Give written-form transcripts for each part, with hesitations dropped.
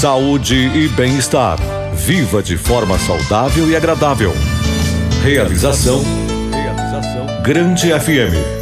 Saúde e bem-estar. Viva de forma saudável e agradável. Realização Grande FM.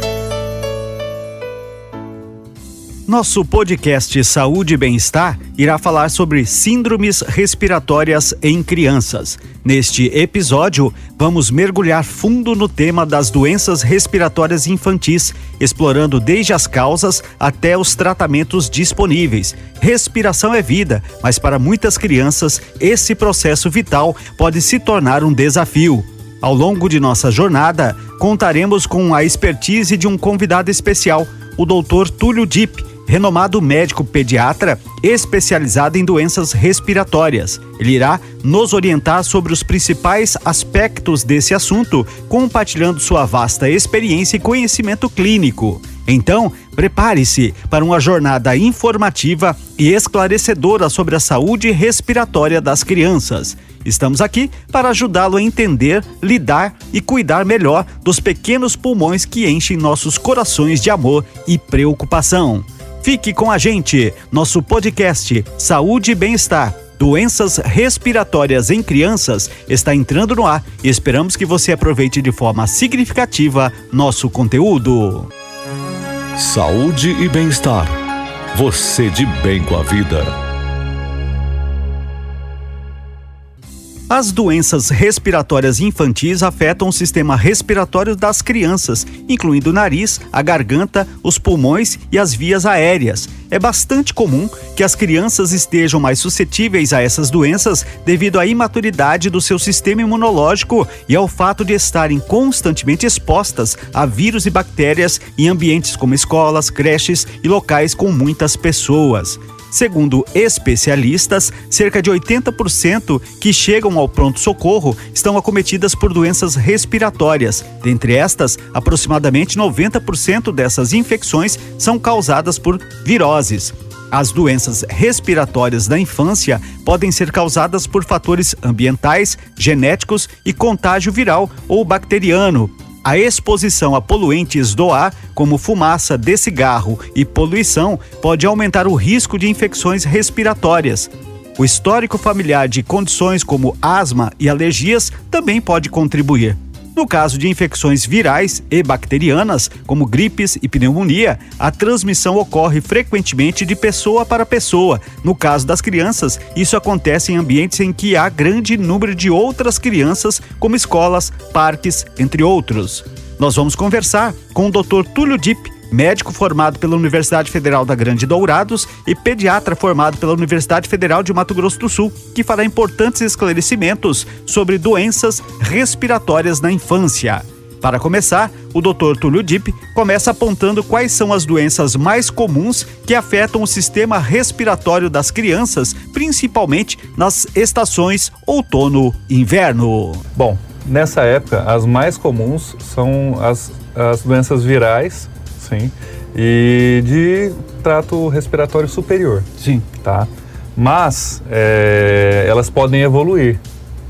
Nosso podcast Saúde e Bem-Estar irá falar sobre síndromes respiratórias em crianças. Neste episódio, vamos mergulhar fundo no tema das doenças respiratórias infantis, explorando desde as causas até os tratamentos disponíveis. Respiração é vida, mas para muitas crianças, esse processo vital pode se tornar um desafio. Ao longo de nossa jornada, contaremos com a expertise de um convidado especial, o Dr. Túlio Dipp, renomado médico pediatra especializado em doenças respiratórias. Ele irá nos orientar sobre os principais aspectos desse assunto, compartilhando sua vasta experiência e conhecimento clínico. Então, prepare-se para uma jornada informativa e esclarecedora sobre a saúde respiratória das crianças. Estamos aqui para ajudá-lo a entender, lidar e cuidar melhor dos pequenos pulmões que enchem nossos corações de amor e preocupação. Fique com a gente, nosso podcast Saúde e Bem-Estar, Doenças Respiratórias em Crianças está entrando no ar e esperamos que você aproveite de forma significativa nosso conteúdo. Saúde e bem-estar. Você de bem com a vida. As doenças respiratórias infantis afetam o sistema respiratório das crianças, incluindo o nariz, a garganta, os pulmões e as vias aéreas. É bastante comum que as crianças estejam mais suscetíveis a essas doenças devido à imaturidade do seu sistema imunológico e ao fato de estarem constantemente expostas a vírus e bactérias em ambientes como escolas, creches e locais com muitas pessoas. Segundo especialistas, cerca de 80% que chegam ao pronto-socorro estão acometidas por doenças respiratórias. Dentre estas, aproximadamente 90% dessas infecções são causadas por viroses. As doenças respiratórias da infância podem ser causadas por fatores ambientais, genéticos e contágio viral ou bacteriano. A exposição a poluentes do ar, como fumaça de cigarro e poluição, pode aumentar o risco de infecções respiratórias. O histórico familiar de condições como asma e alergias também pode contribuir. No caso de infecções virais e bacterianas, como gripes e pneumonia, a transmissão ocorre frequentemente de pessoa para pessoa. No caso das crianças, isso acontece em ambientes em que há grande número de outras crianças, como escolas, parques, entre outros. Nós vamos conversar com o Dr. Túlio Dipp, médico formado pela Universidade Federal da Grande Dourados e pediatra formado pela Universidade Federal de Mato Grosso do Sul, que fará importantes esclarecimentos sobre doenças respiratórias na infância. Para começar, o Dr. Túlio Dipp começa apontando quais são as doenças mais comuns que afetam o sistema respiratório das crianças, principalmente nas estações outono e inverno. Bom, nessa época, as mais comuns são as doenças virais, sim, e de trato respiratório superior. Sim. Tá? Mas elas podem evoluir,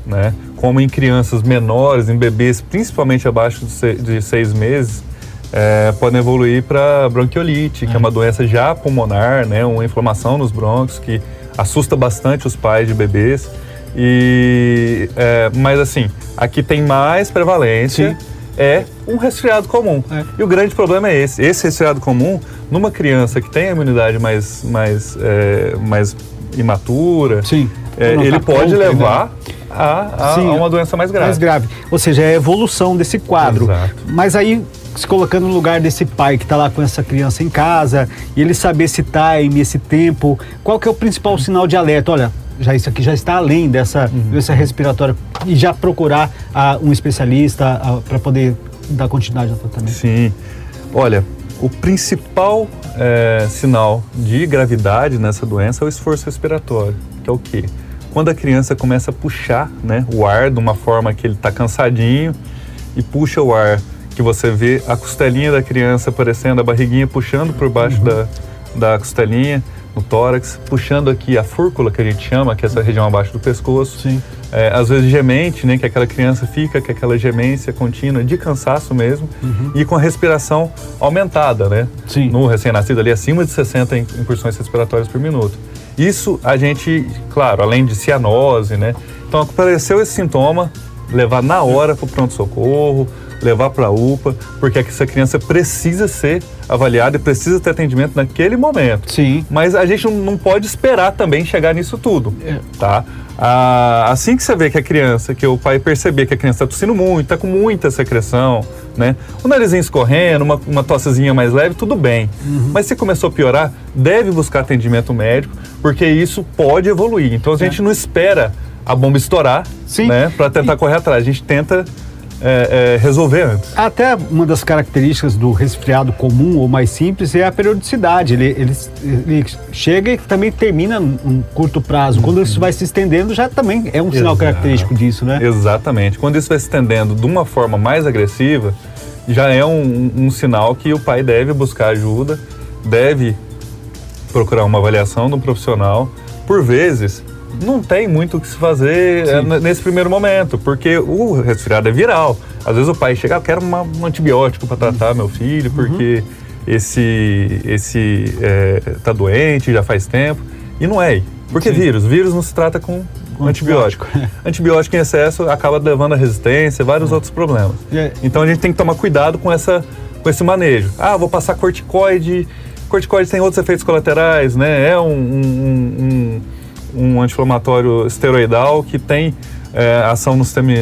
né? Como em crianças menores, em bebês, principalmente abaixo de 6 meses, podem evoluir para bronquiolite, que é uma doença já pulmonar, né? Uma inflamação nos brônquios que assusta bastante os pais de bebês. Mas assim, aqui tem mais prevalência. Sim. É um resfriado comum. E o grande problema é esse. Esse resfriado comum, numa criança que tem a imunidade mais imatura, ele pode levar a uma doença mais grave. Mais grave. Ou seja, é a evolução desse quadro. Exato. Mas aí, se colocando no lugar desse pai que está lá com essa criança em casa, e ele saber esse time, esse tempo, qual que é o principal sinal de alerta? Olha, isso aqui já está além dessa doença respiratória, e já procurar um especialista para poder dar continuidade ao tratamento. Sim. Olha, o principal sinal de gravidade nessa doença é o esforço respiratório, que é o quê? Quando a criança começa a puxar, né, o ar de uma forma que ele está cansadinho e puxa o ar, que você vê a costelinha da criança aparecendo, a barriguinha puxando por baixo da costelinha, no tórax, puxando aqui a fúrcula, que a gente chama, que é essa região abaixo do pescoço. Sim. Às vezes gemente, né, que aquela criança fica com aquela gemência contínua de cansaço mesmo, e com a respiração aumentada, né? Sim. No recém-nascido ali, acima de 60 incursões respiratórias por minuto. Isso a gente, claro, além de cianose, né? Então, apareceu esse sintoma, levar na hora para o pronto-socorro, levar para a UPA, porque essa criança precisa ser avaliada e precisa ter atendimento naquele momento. Sim. Mas a gente não pode esperar também chegar nisso tudo, tá? Assim que você vê que a criança, que o pai perceber que a criança está tossindo muito, está com muita secreção, né? O narizinho escorrendo, uma tossezinha mais leve, tudo bem. Mas se começou a piorar, deve buscar atendimento médico, porque isso pode evoluir. Então a gente não espera a bomba estourar, né, para tentar correr atrás. A gente tenta resolver antes. Até uma das características do resfriado comum ou mais simples é a periodicidade. Ele chega e também termina num curto prazo. Quando isso vai se estendendo, já também é um sinal característico disso, né? Exatamente. Quando isso vai se estendendo de uma forma mais agressiva, já é um sinal que o pai deve buscar ajuda, deve procurar uma avaliação de um profissional. Por vezes, não tem muito o que se fazer nesse primeiro momento, porque o resfriado é viral. Às vezes o pai chega, eu quero um antibiótico para tratar meu filho, porque esse tá doente já faz tempo. E não é. Porque vírus não se trata com antibiótico. Antibiótico em excesso acaba levando a resistência, vários outros problemas. Então a gente tem que tomar cuidado com esse manejo. Vou passar corticoide. Corticoide tem outros efeitos colaterais, né? É um anti-inflamatório esteroidal que tem ação no sistema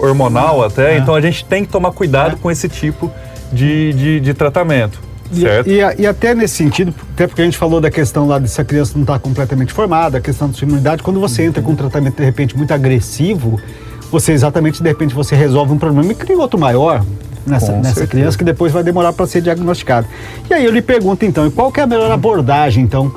hormonal até, então a gente tem que tomar cuidado com esse tipo de tratamento, certo? E até nesse sentido, até porque a gente falou da questão lá de se a criança não está completamente formada, a questão da sua imunidade, quando você entra com um tratamento de repente muito agressivo, você exatamente de repente você resolve um problema e cria outro maior nessa criança que depois vai demorar para ser diagnosticado. E aí eu lhe pergunto então, qual que é a melhor abordagem então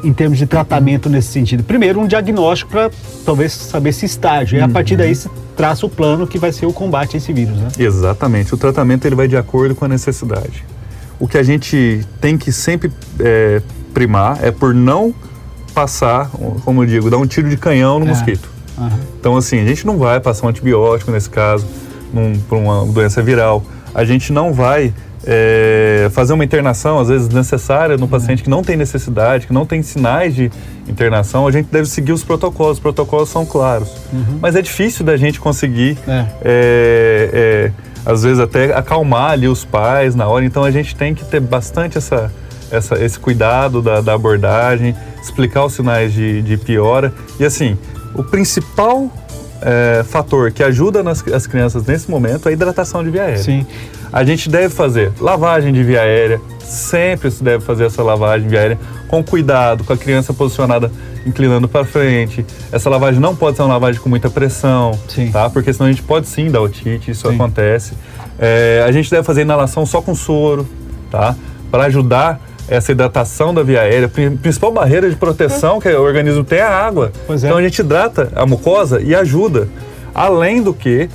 em termos de tratamento nesse sentido? Primeiro um diagnóstico para talvez saber esse estágio, e a partir daí se traça o plano que vai ser o combate a esse vírus, né? Exatamente, o tratamento ele vai de acordo com a necessidade. O que a gente tem que sempre primar é por não passar, como eu digo, dar um tiro de canhão no mosquito. Então assim, a gente não vai passar um antibiótico nesse caso, por uma doença viral. A gente não vai fazer uma internação, às vezes necessária, no paciente que não tem necessidade, que não tem sinais de internação. A gente deve seguir os protocolos são claros. Mas é difícil da gente conseguir, às vezes até acalmar ali os pais na hora. Então a gente tem que ter bastante esse cuidado da abordagem, explicar os sinais de piora. E assim, o principal fator que ajuda as crianças nesse momento é a hidratação de via aérea. Sim. A gente deve fazer lavagem de via aérea, sempre se deve fazer essa lavagem de via aérea com cuidado, com a criança posicionada inclinando para frente. Essa lavagem não pode ser uma lavagem com muita pressão, tá? Porque senão a gente pode sim dar otite, isso acontece. A gente deve fazer inalação só com soro, tá? Para ajudar essa hidratação da via aérea. A principal barreira de proteção que o organismo tem é a água. Então a gente hidrata a mucosa e ajuda. Além do que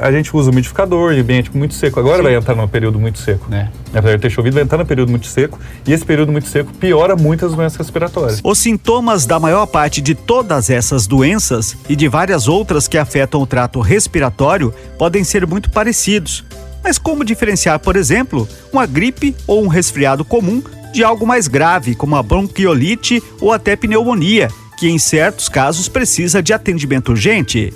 a gente usa umidificador em ambiente muito seco. Agora vai entrar num período muito seco. Apesar de ter chovido, vai entrar num período muito seco. E esse período muito seco piora muito as doenças respiratórias. Os sintomas da maior parte de todas essas doenças e de várias outras que afetam o trato respiratório podem ser muito parecidos. Mas como diferenciar, por exemplo, uma gripe ou um resfriado comum de algo mais grave, como a bronquiolite ou até pneumonia, que em certos casos precisa de atendimento urgente?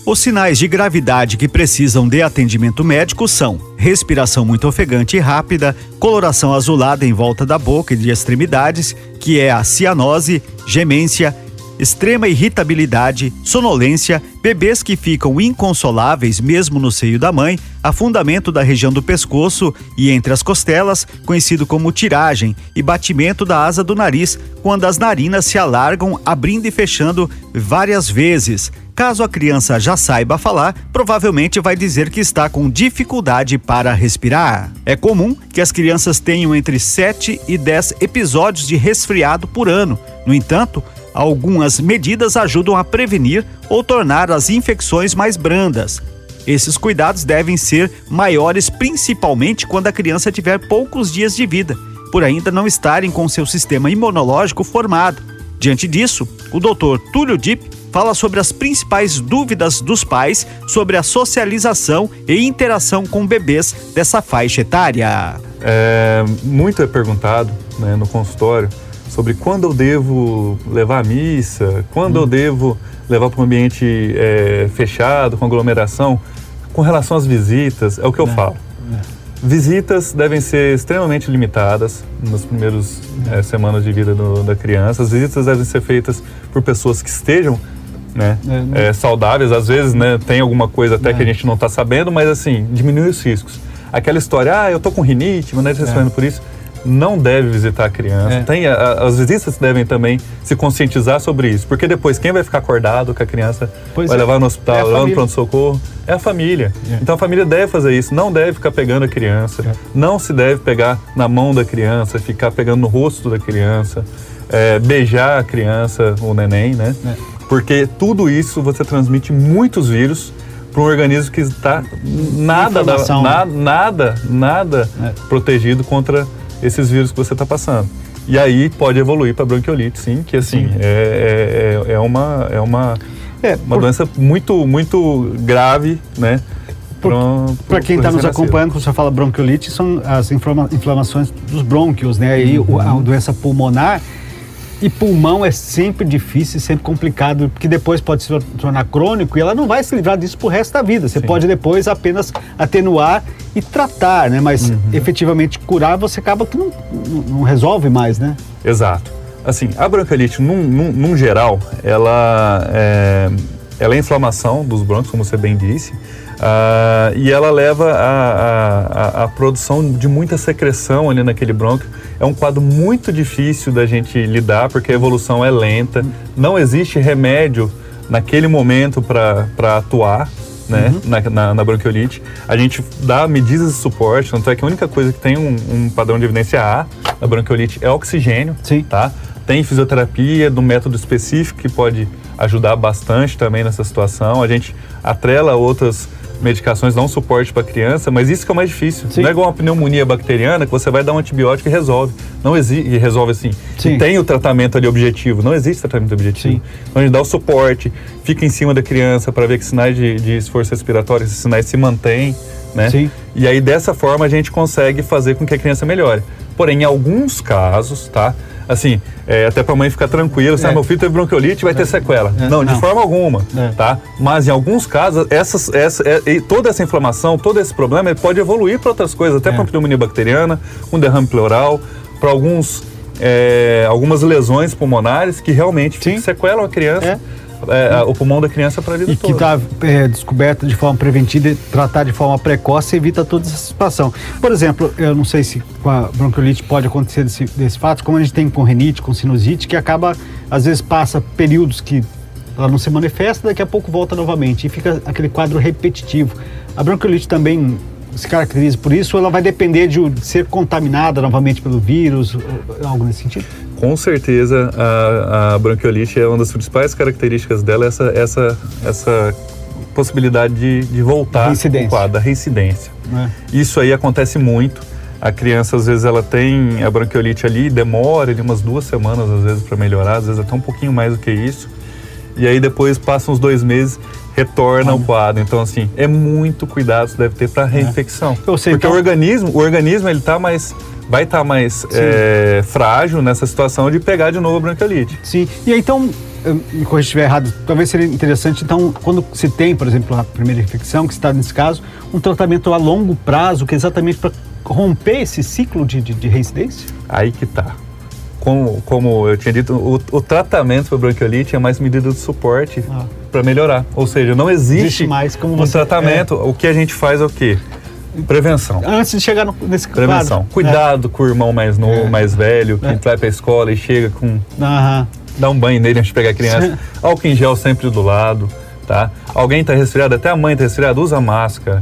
Os sinais de gravidade que precisam de atendimento médico são respiração muito ofegante e rápida, coloração azulada em volta da boca e de extremidades, que é a cianose, gemência, extrema irritabilidade, sonolência, bebês que ficam inconsoláveis mesmo no seio da mãe, afundamento da região do pescoço e entre as costelas, conhecido como tiragem, e batimento da asa do nariz, quando as narinas se alargam, abrindo e fechando várias vezes. Caso a criança já saiba falar, provavelmente vai dizer que está com dificuldade para respirar. É comum que as crianças tenham entre 7 e 10 episódios de resfriado por ano. No entanto, algumas medidas ajudam a prevenir ou tornar as infecções mais brandas. Esses cuidados devem ser maiores, principalmente quando a criança tiver poucos dias de vida, por ainda não estarem com seu sistema imunológico formado. Diante disso, o Dr. Túlio Dipp fala sobre as principais dúvidas dos pais sobre a socialização e interação com bebês dessa faixa etária. Muito é perguntado, né, no consultório sobre quando eu devo levar à missa, quando eu devo levar para um ambiente fechado, com aglomeração. Com relação às visitas, é o que eu falo. Visitas devem ser extremamente limitadas nas primeiras semanas de vida da criança. As visitas devem ser feitas por pessoas que estejam saudáveis. Às vezes, né, tem alguma coisa até que a gente não está sabendo, mas assim, diminui os riscos. Aquela história, eu tô com rinite, mas não está sofrendo por isso. Não deve visitar a criança. As visitas devem também se conscientizar sobre isso, porque depois quem vai ficar acordado com a criança, vai levar no hospital, levar no pronto-socorro, é a família. Então a família deve fazer isso, não deve ficar pegando a criança, não se deve pegar na mão da criança, ficar pegando no rosto da criança, beijar a criança, o neném, né? Porque tudo isso você transmite muitos vírus para um organismo que está nada protegido contra esses vírus que você está passando. E aí pode evoluir para bronquiolite, sim, que assim, é uma doença muito, muito grave, né? Para quem está nos acompanhando, quando você fala bronquiolite, são as inflamações dos brônquios, né? Aí a doença pulmonar. E pulmão é sempre difícil, sempre complicado, porque depois pode se tornar crônico e ela não vai se livrar disso pro resto da vida. Você pode depois apenas atenuar e tratar, né? Mas efetivamente curar, você acaba que não resolve mais, né? Exato. Assim, a bronquiolite, num geral, ela é inflamação dos brônquios, como você bem disse, e ela leva à produção de muita secreção ali naquele brônquio. É um quadro muito difícil da gente lidar, porque a evolução é lenta, não existe remédio naquele momento para atuar, né, na bronquiolite. A gente dá medidas de suporte, tanto é que a única coisa que tem um padrão de evidência A na bronquiolite é oxigênio, tá? Tem fisioterapia de um método específico que pode ajudar bastante também nessa situação. A gente atrela outras medicações, dá um suporte para a criança, mas isso que é o mais difícil. Não é igual uma pneumonia bacteriana que você vai dar um antibiótico e resolve. Não existe, e resolve assim. E tem o tratamento ali objetivo. Não existe tratamento objetivo. Então a gente dá o suporte, fica em cima da criança para ver que sinais de esforço respiratório, esses sinais se mantêm, né? E aí dessa forma a gente consegue fazer com que a criança melhore. Porém, em alguns casos, tá? Assim, até para a mãe ficar tranquila, meu filho teve bronquiolite, vai ter sequela. Não, de forma alguma, tá? Mas em alguns casos, toda essa inflamação, todo esse problema, ele pode evoluir para outras coisas, até para uma pneumonia bacteriana, um derrame pleural, para algumas lesões pulmonares que realmente sequelam a criança. O pulmão da criança para a vida toda. E que está descoberta de forma preventiva e tratar de forma precoce evita toda essa situação. Por exemplo, eu não sei se com a bronquiolite pode acontecer desse fato, como a gente tem com rinite, com sinusite, que acaba, às vezes passa períodos que ela não se manifesta, daqui a pouco volta novamente e fica aquele quadro repetitivo. A bronquiolite também se caracteriza por isso, ou ela vai depender de ser contaminada novamente pelo vírus, algo nesse sentido? Com certeza, a bronquiolite é uma das principais características dela, essa possibilidade de voltar ao quadro, da reincidência. Isso aí acontece muito. A criança, às vezes, ela tem a bronquiolite ali, demora ali umas 2 semanas, às vezes, para melhorar, às vezes até um pouquinho mais do que isso. E aí depois, passam uns 2 meses, retorna ao quadro. Então, assim, é muito cuidado que deve ter para reinfecção. Porque o organismo ele tá mais... vai estar mais frágil nessa situação de pegar de novo a bronquiolite. Sim, e aí, então, me corrija se estiver errado, talvez seria interessante, então, quando se tem, por exemplo, a primeira infecção, que está nesse caso, um tratamento a longo prazo, que é exatamente para romper esse ciclo de reincidência? Aí que tá. Como eu tinha dito, o tratamento para bronquiolite é mais medida de suporte para melhorar. Ou seja, não existe mais como um tratamento. O que a gente faz é o quê? Prevenção. Antes de chegar nesse prevenção. Quadro. Cuidado com o irmão mais novo, mais velho, que vai para a escola e chega com... Dá um banho nele antes de pegar a criança. Álcool em gel sempre do lado, tá? Alguém está resfriado, até a mãe está resfriada, usa máscara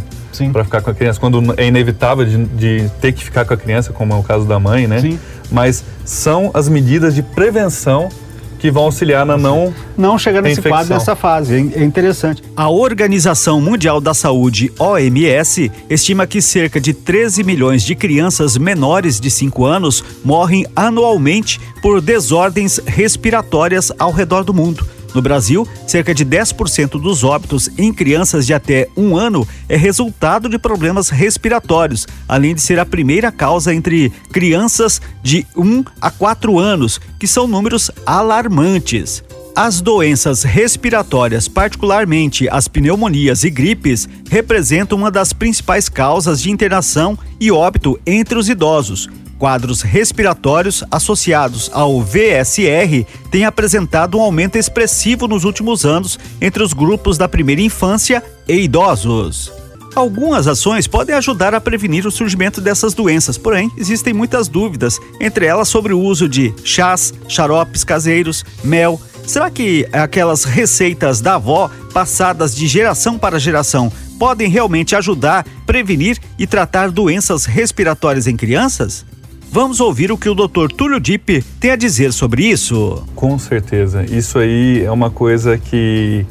para ficar com a criança. Quando é inevitável de ter que ficar com a criança, como é o caso da mãe, né? Mas são as medidas de prevenção que vão auxiliar na não chegar nesse quadro, nessa fase. É interessante. A Organização Mundial da Saúde, OMS, estima que cerca de 13 milhões de crianças menores de 5 anos morrem anualmente por desordens respiratórias ao redor do mundo. No Brasil, cerca de 10% dos óbitos em crianças de até 1 ano é resultado de problemas respiratórios, além de ser a primeira causa entre crianças de 1 a 4 anos, que são números alarmantes. As doenças respiratórias, particularmente as pneumonias e gripes, representam uma das principais causas de internação e óbito entre os idosos. Quadros respiratórios associados ao VSR têm apresentado um aumento expressivo nos últimos anos entre os grupos da primeira infância e idosos. Algumas ações podem ajudar a prevenir o surgimento dessas doenças, porém, existem muitas dúvidas, entre elas sobre o uso de chás, xaropes caseiros, mel. Será que aquelas receitas da avó, passadas de geração para geração, podem realmente ajudar a prevenir e tratar doenças respiratórias em crianças? Vamos ouvir o que o Dr. Túlio Dipp tem a dizer sobre isso. Com certeza. Isso aí é uma coisa que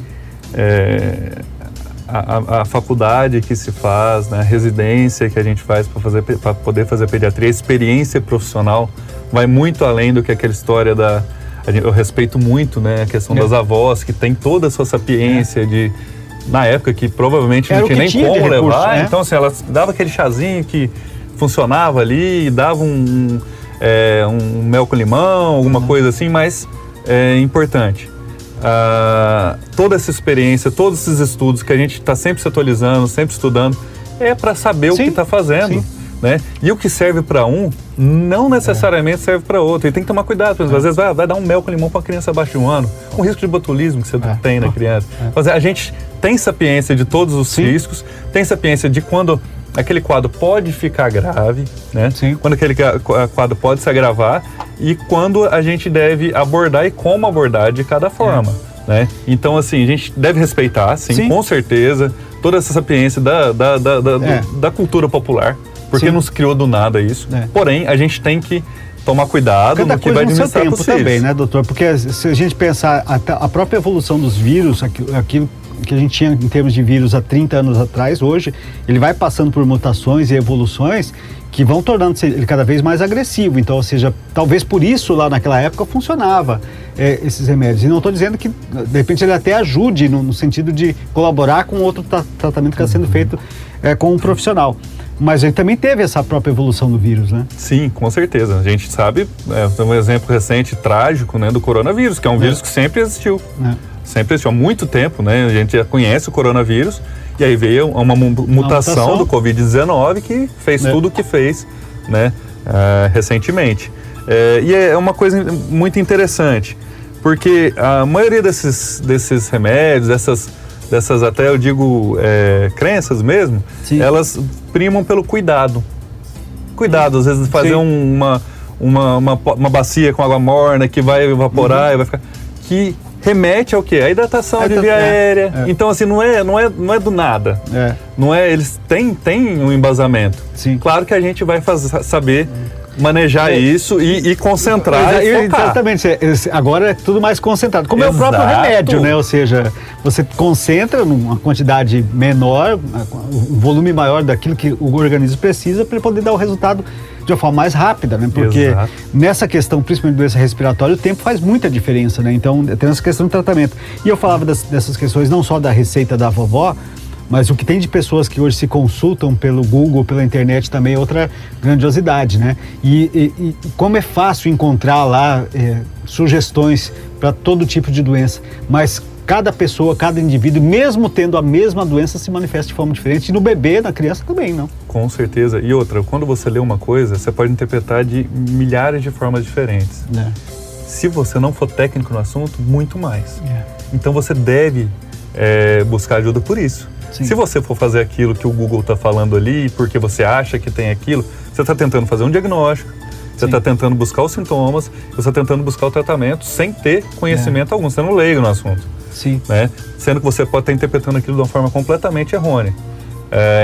a faculdade que se faz, né, a residência que a gente faz para poder fazer pediatria, a experiência profissional vai muito além do que aquela história eu respeito muito, né, a questão das avós, que tem toda a sua sapiência na época que provavelmente não tinha nem como levar. Então, assim, ela dava aquele chazinho que funcionava ali, dava um mel com limão, alguma coisa assim, mas é importante. Toda essa experiência, todos esses estudos que a gente está sempre se atualizando, sempre estudando, é para saber o que está fazendo. Né? E o que serve para um, não necessariamente serve para outro. E tem que tomar cuidado, porque às vezes vai dar um mel com limão para uma criança abaixo de 1 ano, com risco de botulismo que você tem na criança. Mas a gente tem sapiência de todos os riscos, tem sapiência de quando aquele quadro pode ficar grave, né? Quando aquele quadro pode se agravar e quando a gente deve abordar e como abordar de cada forma. Né? Então, assim, a gente deve respeitar, com certeza, toda essa sapiência da cultura popular, porque não se criou do nada isso. Porém, a gente tem que tomar cuidado no que vai administrar no seu tempo também, né, doutor? Porque se a gente pensar a própria evolução dos vírus, aquilo que a gente tinha em termos de vírus há 30 anos atrás, hoje, ele vai passando por mutações e evoluções que vão tornando ele cada vez mais agressivo. Então, ou seja, talvez por isso lá naquela época funcionava esses remédios. E não estou dizendo que, de repente, ele até ajude no sentido de colaborar com outro tratamento que está sendo feito com um profissional. Mas ele também teve essa própria evolução do vírus, né? Sim, com certeza. A gente sabe, tem um exemplo recente, trágico, né, do coronavírus, que é um vírus que sempre existiu. Sempre existiu há muito tempo, né? A gente já conhece o coronavírus e aí veio uma mutação do Covid-19 que fez tudo o que fez, né, recentemente. E é uma coisa muito interessante, porque a maioria desses remédios, dessas até eu digo crenças mesmo, elas primam pelo cuidado. Às vezes fazer uma bacia com água morna que vai evaporar e vai ficar... Que remete ao quê? A hidratação de via aérea. Então, assim, não é do nada. Eles têm um embasamento. Claro que a gente vai saber manejar isso e concentrar e focar. Exatamente. Agora é tudo mais concentrado. Como é o próprio remédio, né? Ou seja, você concentra numa quantidade menor, um volume maior daquilo que o organismo precisa para ele poder dar o resultado de uma forma mais rápida, né? Porque nessa questão, principalmente doença respiratória, o tempo faz muita diferença, né? Então, tem essa questão de tratamento. E eu falava dessas questões não só da receita da vovó, mas o que tem de pessoas que hoje se consultam pelo Google, pela internet também é outra grandiosidade, né? E como é fácil encontrar lá sugestões para todo tipo de doença, mas cada pessoa, cada indivíduo, mesmo tendo a mesma doença, se manifesta de forma diferente. E no bebê, na criança também, não? Com certeza. E outra, quando você lê uma coisa, você pode interpretar de milhares de formas diferentes. Se você não for técnico no assunto, muito mais. Então você deve buscar ajuda por isso. Se você for fazer aquilo que o Google está falando ali, porque você acha que tem aquilo, você está tentando fazer um diagnóstico, você está tentando buscar os sintomas, você está tentando buscar o tratamento sem ter conhecimento algum, sendo leigo no assunto. Né? Sendo que você pode estar interpretando aquilo de uma forma completamente errônea.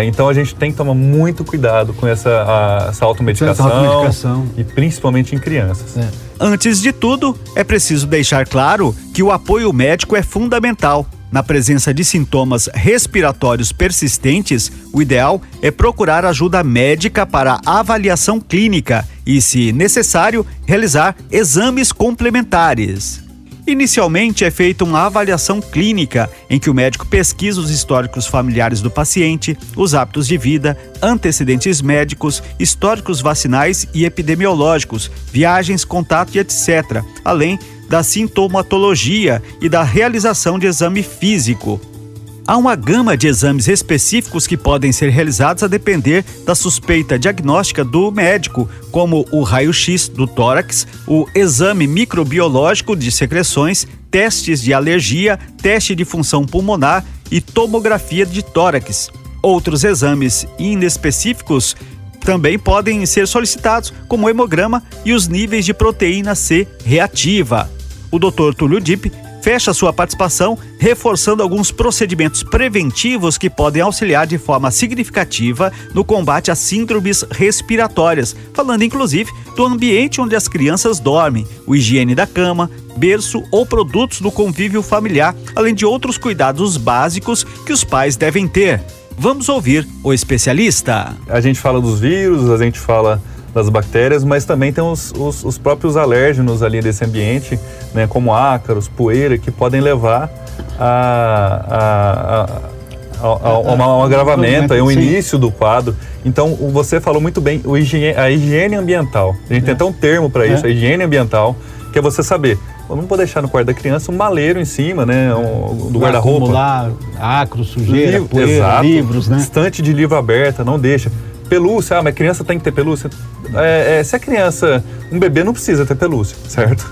Então a gente tem que tomar muito cuidado com essa automedicação e principalmente em crianças. Antes de tudo, é preciso deixar claro que o apoio médico é fundamental. Na presença de sintomas respiratórios persistentes, o ideal é procurar ajuda médica para avaliação clínica e, se necessário, realizar exames complementares. Inicialmente é feita uma avaliação clínica, em que o médico pesquisa os históricos familiares do paciente, os hábitos de vida, antecedentes médicos, históricos vacinais e epidemiológicos, viagens, contato e etc., além da sintomatologia e da realização de exame físico. Há uma gama de exames específicos que podem ser realizados a depender da suspeita diagnóstica do médico, como o raio-x do tórax, o exame microbiológico de secreções, testes de alergia, teste de função pulmonar e tomografia de tórax. Outros exames inespecíficos também podem ser solicitados, como o hemograma e os níveis de proteína C reativa. O Dr. Túlio Dipp fecha sua participação reforçando alguns procedimentos preventivos que podem auxiliar de forma significativa no combate às síndromes respiratórias, falando inclusive do ambiente onde as crianças dormem, a higiene da cama, berço ou produtos do convívio familiar, além de outros cuidados básicos que os pais devem ter. Vamos ouvir o especialista. A gente fala dos vírus, a gente fala das bactérias, mas também tem os próprios alérgenos ali desse ambiente, né, como ácaros, poeira, que podem levar a um agravamento, a um início do quadro. Então, você falou muito bem, a higiene ambiental. A gente tem até um termo para isso, a higiene ambiental, que é você saber, eu não vou deixar no quarto da criança um maleiro em cima, né, do guarda-roupa. Acumular ácaro, sujeira, poeira, exato, livros, né? Estante de livro aberta, não deixa. Pelúcia, mas criança tem que ter pelúcia. Se a criança, um bebê não precisa ter pelúcia, certo?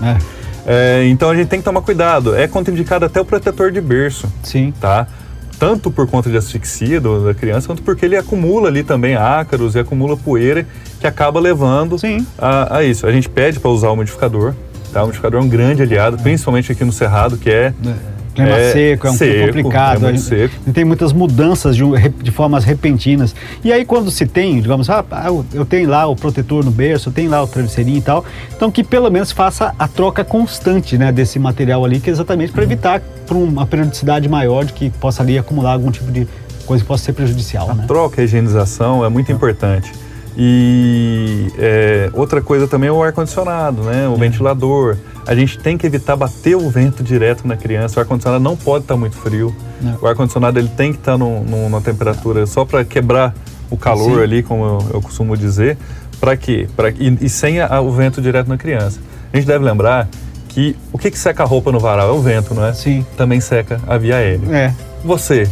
Então a gente tem que tomar cuidado. É contraindicado até o protetor de berço. Sim. Tá? Tanto por conta de asfixia da criança, quanto porque ele acumula ali também ácaros e acumula poeira que acaba levando a isso. A gente pede para usar o umidificador. Tá? O umidificador é um grande aliado, principalmente aqui no Cerrado, que é clima seco, é um pouco complicado. É muito seco. Tem muitas mudanças de formas repentinas. E aí quando se tem, digamos, eu tenho lá o protetor no berço, eu tenho lá o travesseirinho e tal, então que pelo menos faça a troca constante, né, desse material ali, que é exatamente para evitar por uma periodicidade maior de que possa ali acumular algum tipo de coisa que possa ser prejudicial. A troca, a higienização é muito importante. E outra coisa também é o ar-condicionado, né? O ventilador. A gente tem que evitar bater o vento direto na criança. O ar-condicionado não pode estar muito frio. O ar-condicionado ele tem que estar numa temperatura só para quebrar o calor ali, como eu costumo dizer. Para quê? E sem o vento direto na criança. A gente deve lembrar que o que seca a roupa no varal é o vento, não é? Sim. Também seca a via aérea. Você,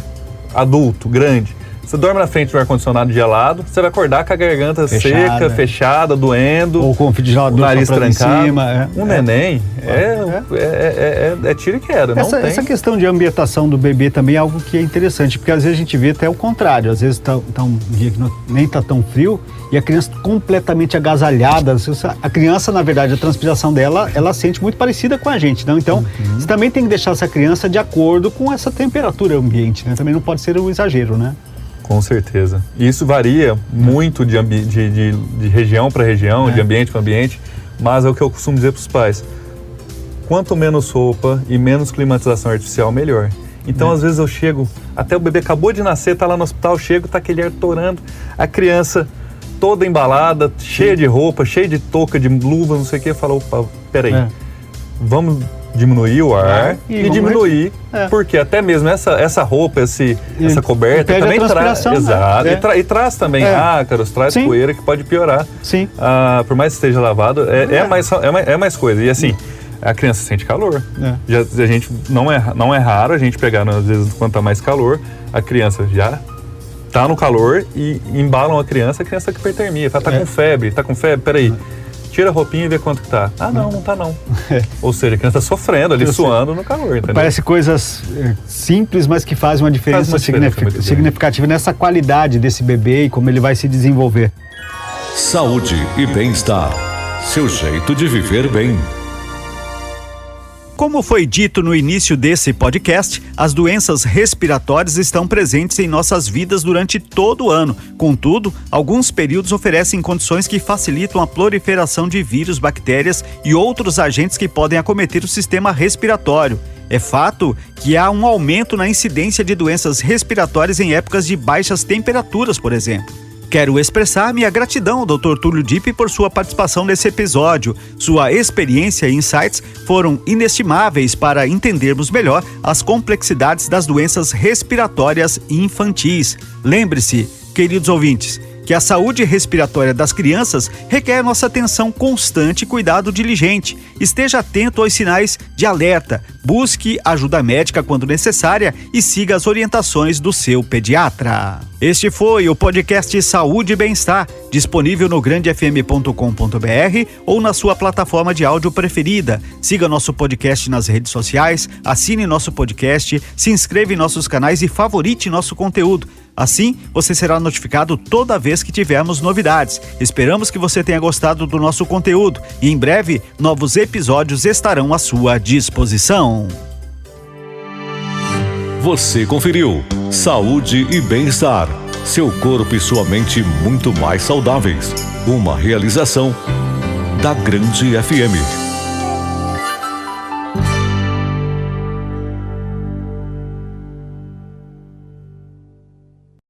adulto, grande, você dorme na frente do ar-condicionado gelado, você vai acordar com a garganta seca, fechada, doendo. Ou com o ventilador, nariz trancado. Cima, neném é tiro e queda. Essa questão de ambientação do bebê também é algo que é interessante, porque às vezes a gente vê até o contrário. Às vezes tá um dia que nem está tão frio e a criança completamente agasalhada. A criança, na verdade, a transpiração dela, ela sente muito parecida com a gente, não? Então, você também tem que deixar essa criança de acordo com essa temperatura ambiente, né? Também não pode ser um exagero, né? Com certeza. E isso varia muito de região para região, de ambiente para ambiente, mas é o que eu costumo dizer para os pais. Quanto menos roupa e menos climatização artificial, melhor. Então, às vezes eu chego, até o bebê acabou de nascer, tá lá no hospital, chego, tá aquele ar torando, a criança toda embalada, cheia de roupa, cheia de touca, de luva, não sei o que, eu falo, opa, peraí, vamos diminuir o ar e diminuir, porque até mesmo essa roupa, essa coberta também traz, e traz também ácaros, traz poeira que pode piorar. Sim. Por mais que esteja lavado, é mais coisa. E assim, a criança sente calor. A gente não é raro a gente pegar, às vezes, quando tá mais calor, a criança já tá no calor e embalam a criança com hipertermia. Tá com febre, peraí. Tira a roupinha e vê quanto que tá. Não tá não. Ou seja, a criança tá sofrendo ali, suando no calor, entendeu? Parece coisas simples, mas que fazem uma diferença significativa nessa qualidade desse bebê e como ele vai se desenvolver. Saúde e bem-estar. Seu jeito de viver bem. Como foi dito no início desse podcast, as doenças respiratórias estão presentes em nossas vidas durante todo o ano. Contudo, alguns períodos oferecem condições que facilitam a proliferação de vírus, bactérias e outros agentes que podem acometer o sistema respiratório. É fato que há um aumento na incidência de doenças respiratórias em épocas de baixas temperaturas, por exemplo. Quero expressar minha gratidão ao Dr. Túlio Dipp por sua participação nesse episódio. Sua experiência e insights foram inestimáveis para entendermos melhor as complexidades das doenças respiratórias infantis. Lembre-se, queridos ouvintes, que a saúde respiratória das crianças requer nossa atenção constante e cuidado diligente. Esteja atento aos sinais de alerta, busque ajuda médica quando necessária e siga as orientações do seu pediatra. Este foi o podcast Saúde e Bem-Estar, disponível no grandefm.com.br ou na sua plataforma de áudio preferida. Siga nosso podcast nas redes sociais, assine nosso podcast, se inscreva em nossos canais e favorite nosso conteúdo. Assim, você será notificado toda vez que tivermos novidades. Esperamos que você tenha gostado do nosso conteúdo e em breve novos episódios estarão à sua disposição. Você conferiu Saúde e Bem-Estar. Seu corpo e sua mente muito mais saudáveis. Uma realização da Grande FM.